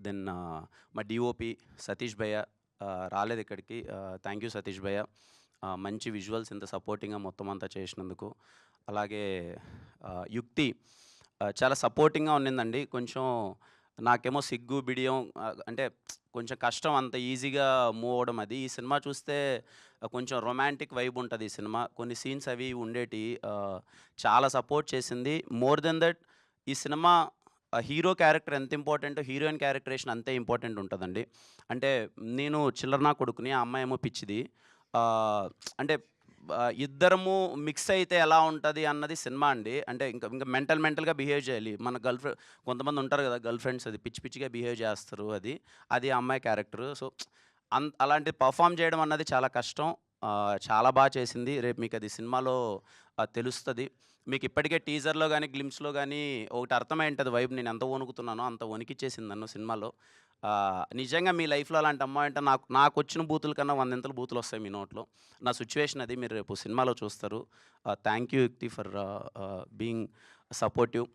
Then మా DOP Satish భయ్య రాలేదు ఇక్కడికి. థ్యాంక్ యూ సతీష్ భయ్య, మంచి విజువల్స్ ఇంత సపోర్టింగ్గా మొత్తం అంతా చేసినందుకు. అలాగే యుక్తి చాలా సపోర్టింగ్గా ఉన్నిందండి. కొంచెం నాకేమో సిగ్గు బిడియం, అంటే కొంచెం కష్టం అంత ఈజీగా మూవ్ అవ్వడం. అది ఈ సినిమా చూస్తే కొంచెం రొమాంటిక్ వైబ్ ఉంటుంది ఈ సినిమా. కొన్ని సీన్స్ అవి ఉండేటి, చాలా సపోర్ట్ చేసింది. మోర్ దెన్ దట్ ఈ సినిమా హీరో క్యారెక్టర్ ఎంత ఇంపార్టెంటో హీరోయిన్ క్యారెక్టరేషన్ అంతే ఇంపార్టెంట్ ఉంటుందండి. అంటే నేను చిల్లర నా కొడుకుని, ఆ అమ్మాయి ఏమో పిచ్చిది. అంటే ఇద్దరము మిక్స్ అయితే ఎలా ఉంటుంది అన్నది సినిమా అండి. అంటే ఇంకా ఇంకా మెంటల్‌గా బిహేవ్ చేయాలి. మన కొంతమంది ఉంటారు కదా గర్ల్ ఫ్రెండ్స్, అది పిచ్చి పిచ్చిగా బిహేవ్ చేస్తారు. అది ఆ అమ్మాయి క్యారెక్టర్. సో, అలాంటిది పర్ఫార్మ్ చేయడం అన్నది చాలా కష్టం. చాలా చేసింది. రేపు మీకు అది సినిమాలో తెలుస్తది. మీకు ఇప్పటికే టీజర్‌లో గాని, గ్లింప్స్‌లో గాని ఒకటి అర్థమై ఉంటది వైబ్. నేను ఎంత వణుకుతున్నానో అంత వణికిచ్చేసింది నన్ను సినిమాలో. నిజంగా మీ లైఫ్‌లో అలాంటి అమ్మాయి ఉంటే నాకొచ్చిన బూతుల కన్నా 100 బూతులొస్తాయి మీ నోట్లో. నా సిట్యుయేషన్ అది. మీరు రేపు సినిమాలో చూస్తారు. థ్యాంక్ యూ యుక్తి ఫర్ బీయింగ్ సపోర్టివ్.